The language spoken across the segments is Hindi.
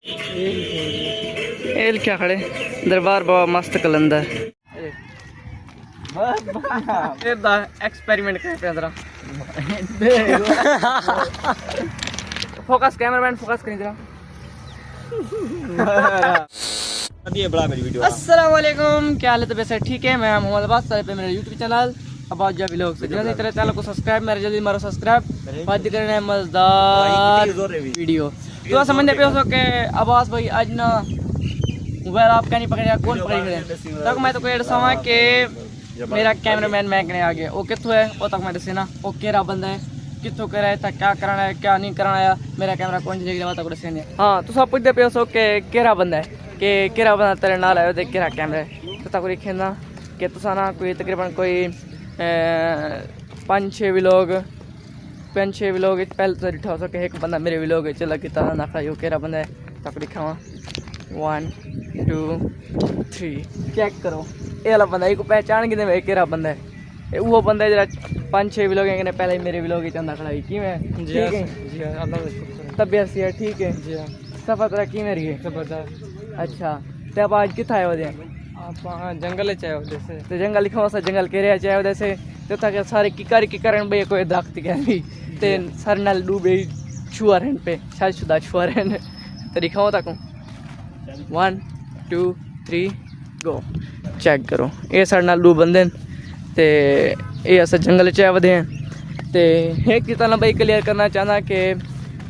एल क्या खड़े दरबार बाबा मस्त कलंदर एक्सपेरिमेंट करते हैं जरा। फोकस कैमरामैन फोकस करें जरा। अस्सलाम वालेकुम, क्या हाल है? तो वैसे ठीक है, मैं मोहम्मद अब्बास पे मेरा यूट्यूब चैनल अब्बास जावी लोग से जल्दी तरह चैनल को सब्सक्राइब मेरे जल्दी मारो सब्सक्राइब बात करना है मजेदार वीडियो। तो समझने पे हो के अब्बास भाई आज ना मोबाइल आप क्या नहीं पकड़े कौन पकड़े तक मैं तो कोई दसा कि मेरा कैमरामैन मैं कने आ गया वो कितों है वो तक मैं दसे ना वो केरा बंदा है कितों कर रहा है क्या कराना है क्या नहीं कराना है मेरा कैमरा कौन सी जगह तक दसे। हाँ तो सब पूछते पे हो के केरा बंदा है कि केरा बंदा तेरे नाल आयो देख केरा कैमरा है तो तक लिखना कि तुसा ना कोई तकरीबन कोई 5-6 व्लॉग पहले तो डिठा हो सके एक बंदा मेरे व्लॉग चला कि तरह ना खाई केरा बंदा है तक लिखावा 1 2 3 चेक करो ये वाला बंदा एक पहचान कि केरा बंदा है वो बंदा है जरा 5-6 व्लॉग है पहले मेरे व्लॉग चंदा खड़ाई की मैं ठीक है तबियत से ठीक है सफर तेरा की मेरी है जबरदस्त। अच्छा तो अब आज कितना है वजह आप जंगल चाहे जैसे तो जंगल लिखा सा जंगल के रहा चाहे जैसे तो था सारे की कारण भाई कोई दरख्त क्या भी ते सर नाल डूबे छुआ रहन पे शादीशुदा छुआ रहन तो दिखाओ तक 1 2 3 गो चेक करो ये सर नाल डूब बंदे ते ये अस जंगल च वधे हैं ते एक कितना भाई क्लियर करना चाहना कि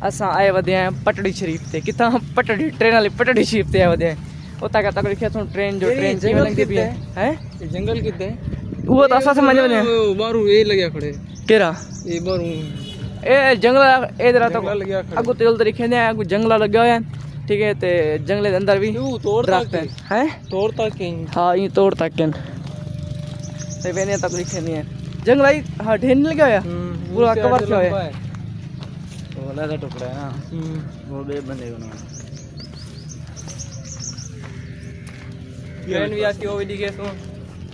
असां आए वधे हैं पटड़ी शरीफ ते कितना पटड़ी ट्रेन वाली पटड़ी शरीफ ते आए वधे हैं उता का तक लिखा थो ट्रेन जो ट्रेन जंगल कितने है जंगल कितने वो तो असा समझ में बारू ये लगे खड़े केरा ये बारू ए जंगल ए जरा तो अगु तेल तरीके ने अगु जंगला लगा है ठीक है ते जंगले के अंदर भी तोड़ता है तोड़ता के हां ये तोड़ता के ते वेने तक लिखे नहीं है जंगला ही हां ढेर नहीं लगा है पूरा कवर किया है वो लगा टुकड़ा है ना वो बे बंदे को ना ट्रेन भी आती हो दिखे तो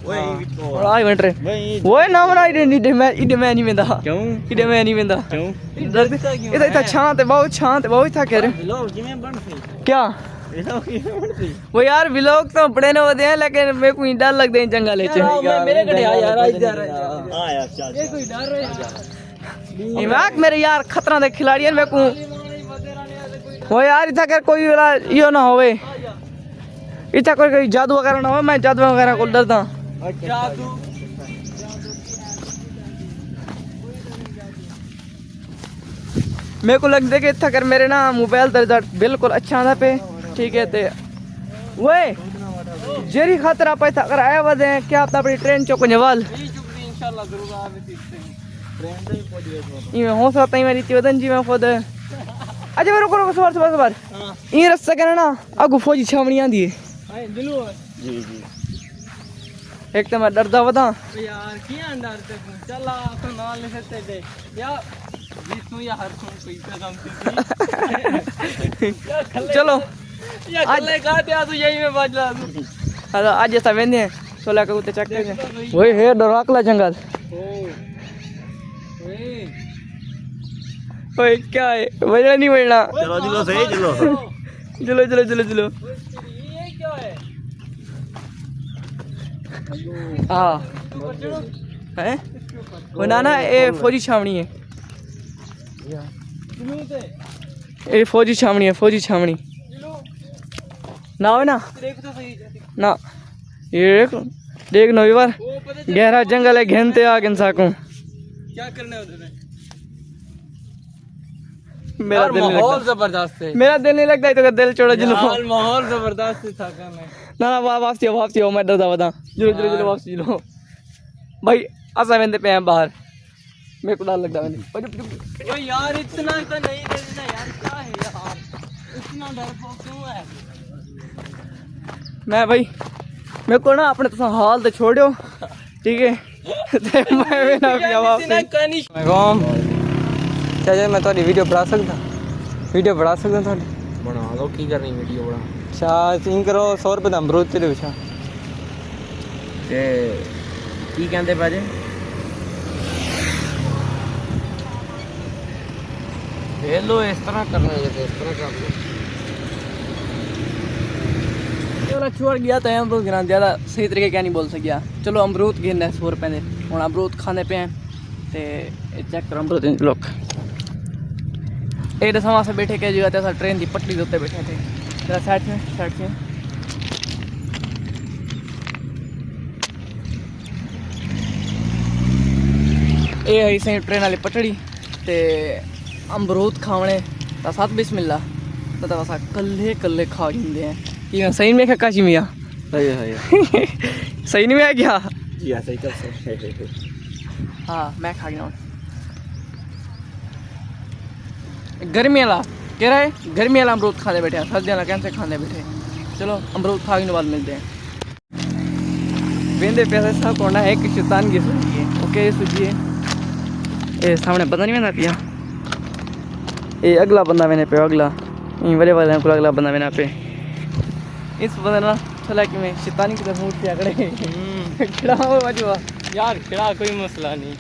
वही और आई बन रहे वो नाम रहा इधर मैं नहीं वेंदा क्यों इधर मैं नहीं वेंदा क्यों इधर इतना शांत है बहुत था कह रहे व्लॉग किਵੇਂ बन क्या वो यार व्लॉग तो बड़े ने होते हैं लेकिन मेरे को डर लगते हैं जंगल में मेरे कटे आ यार इधर आ यार चल ये कोई डर रहा है इमाक मेरे यार खतरा दे खिलाड़ी है मेरे को वो यार इतना कर कोई यो ना होवे इतना कोई जादू वगैरह ना हो मैं जादू वगैरह को डरता जादू मेरे को लगता है कि इतना कर मेरे ना मोबाइल दर्द बिल्कुल अच्छा था पे ठीक है ते वो जेरी खातर आप ऐसा अगर आया वजह है क्या आप अपनी ट्रेन चौक जवाल इंशाल्लाह जरूर आवे ट्रेन से पहुंच गए ये हो सकता है मेरी वदन जी मैं खुद अच्छा मेरे को सवार ये रास्ता करना ना आगू फौजी छावनी आंदी है जी एक तो मैं डरदा वदा यार किया डरते चला तो नाल ले सकते थे यार जी तू या हर सुन कोई कसम से चलो आज का ते तू यही में बाजला हां आज ऐसा वेंदे हैं सोला का उते चेक कर वही है डराकला जंगल ओए क्या है वजह नहीं बढ़ना चलो सही चलो ये क्या है हाँ है वो ना ये फौजी छावनी है ये फौजी छावनी ना हो ना ये देख नो बार गहरा जंगल है घेनते आ गिनसा को क्या करना है उधर मेरा दिल माहौल जबरदस्त है मेरा दिल नहीं लगता है तो दिल छोड़ो जिलो माहौल जबरदस्त था ना वापसी हो मैं डरदा बता जिलो वापसी जिलो भाई असा वेंदे पे हैं बाहर मेरे को डर लगता है ओ यार इतना तो नहीं डरना यार क्या है यार इतना डर क्यों है मैं भाई मेरे को ना अपने तो हाल तो छोड़ो ठीक है मैं ना वापसी चाचा मैं थोड़ी वीडियो बना सकता थोड़ी बना लो की करनी वीडियो बना अच्छा सीन करो 100 रुपए दाम अमरूद ते अच्छा ते की कहंदे बाजे ले लो इस तरह करना है इस तरह कर लो चलो छोड़ गया तो अमरूद गिरा ज़्यादा सही तरीके क्या नहीं बोल सकिया। चलो अमरूद गिरना 100 रुपये दे हूँ अमरूद खाने पे हैं तो चेक करो अमरूद लोग एक दफा से बैठे कह जगह थे ट्रेन की पटरी के उत्ते बैठे थे जरा साइड से ये है सही ट्रेन वाली पटड़ी ते अमरूद खावने तो साथ बिस्मिल्ला तो असा कल्ले कल्ले खा जाते हैं कि सही में खा मियाँ सही नहीं में क्या सही कर हाँ मैं खा गया गर्मी वाला कह रहा है गर्मी वाला अमरूद खाने बैठे हैं सर्दी वाला कैसे खाने बैठे। चलो अमरूद खाने के बाद मिलते हैं। वेंदे पैसे सब होना है कि शैतान की सूझिए ओके सूझिए ये सामने पता नहीं मैंने पिया ये अगला बंदा मैंने पे अगला बड़े वाले को अगला बंदा मैंने पे इस बंदे ना चला कि मैं शैतानी की तरफ उठ खड़े खड़ा हो बाजू यार खड़ा कोई मसला नहीं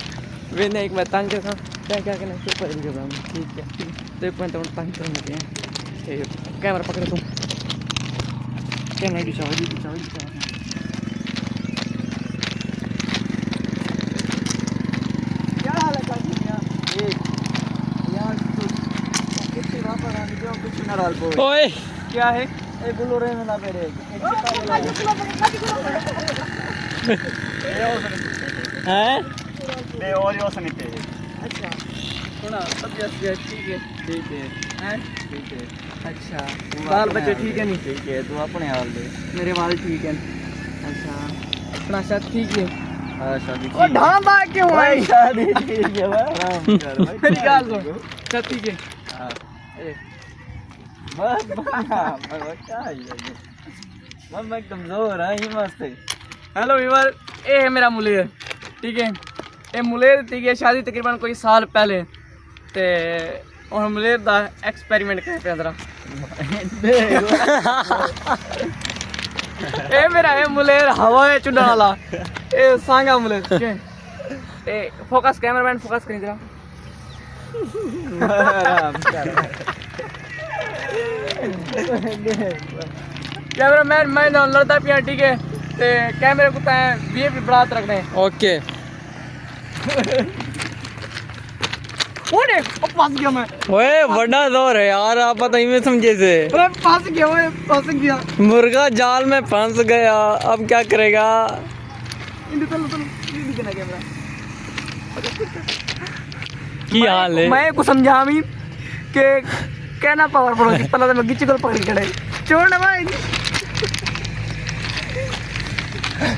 वेंदे एक मैं तंग के था क्या करना चुप कर देगा ठीक है तो एक मिनट तंग करने के कैमरा पकड़े तुम कैमरा की चावल ओए क्या है ए बुलोरे में ना मेरे हैं ले और यो सनीते अच्छा सुना सब ठीक है हैं ठीक है अच्छा बाल बच्चे ठीक है नहीं ठीक है तू अपने हाल दे मेरे बाल ठीक है अच्छा अपना शायद ठीक है हां शादी ओ ढांबा क्यों है शादी ठीक है आराम कर भाई मेरी गाल सुन सब ठीक है हां अरे बस क्या है ये मैं कमजोर है ये मस्त है। हेलो वीवर ये है मेरा मुलेर ठीक है ये मुलेर ठीक है शादी तकरीबन कोई साल पहले ते और मुलेर दा एक्सपेरिमेंट कर पे अंदर ये मेरा है मुलेर हवा है चुना वाला ये सांगा मुलेर ठीक है ए फोकस कैमरामैन फोकस करी जरा कैमरामैन मैं ना लड़ता पिया ठीक है ते कैमरे को तय भी बढ़ात रखने ओके ओए फंस गया मैं ओए बड़ा दौर है यार आप पता ही में समझे से अरे फंस गया ओए फंस गया मुर्गा जाल में फंस गया अब क्या करेगा इंदु चलो ये दिखना कैमरा की हाल है मैं को समझा मी के कहना पावरफुल है पहले तो मैं गिच्ची को पकड़ खड़े छोड़ ना भाई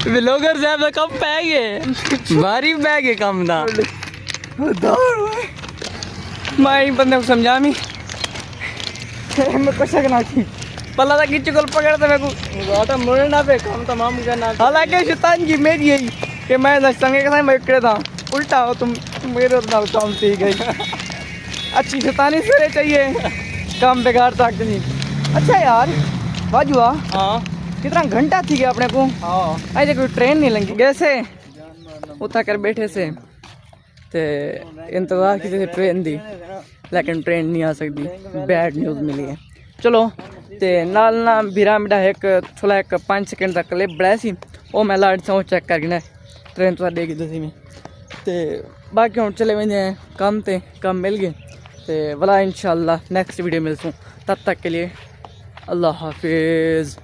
व्लॉगर साहब का कम बैग है भारी बैग है कम था मैं बंदे को समझा मी मैं कुछ करना थी पहला तो गिच्ची को पकड़ तो मैं को आटा मुड़ना पे काम तमाम करना हालांकि शैतान की मेरी यही कि मैं संगे के साथ मैं खड़े था उल्टा हो तुम मेरे नाल काम से गई अच्छी शैतानी सवेरे चाहिए काम बेकार तक नहीं। अच्छा यार बाजुआ हाँ कितना घंटा थी गया अपने को हाँ ऐसे कोई ट्रेन नहीं लगी कैसे उठा कर बैठे से ते इंतज़ार की थे ट्रेन दी लेकिन ट्रेन नहीं आ सकती बैड न्यूज़ मिली है। चलो ते नाल ना बिरा मेरा एक थोड़ा एक 5 सेकंड तक क्लिप बड़ा सी वो मैं लाइट से चेक करके ट्रेन तो देगी दसी में ते बाकी हम चले वेंदे हैं काम मिल गए ते वाला इंशाल्लाह नेक्स्ट वीडियो मिलसूँ तब तक के लिए अल्लाह हाफिज़।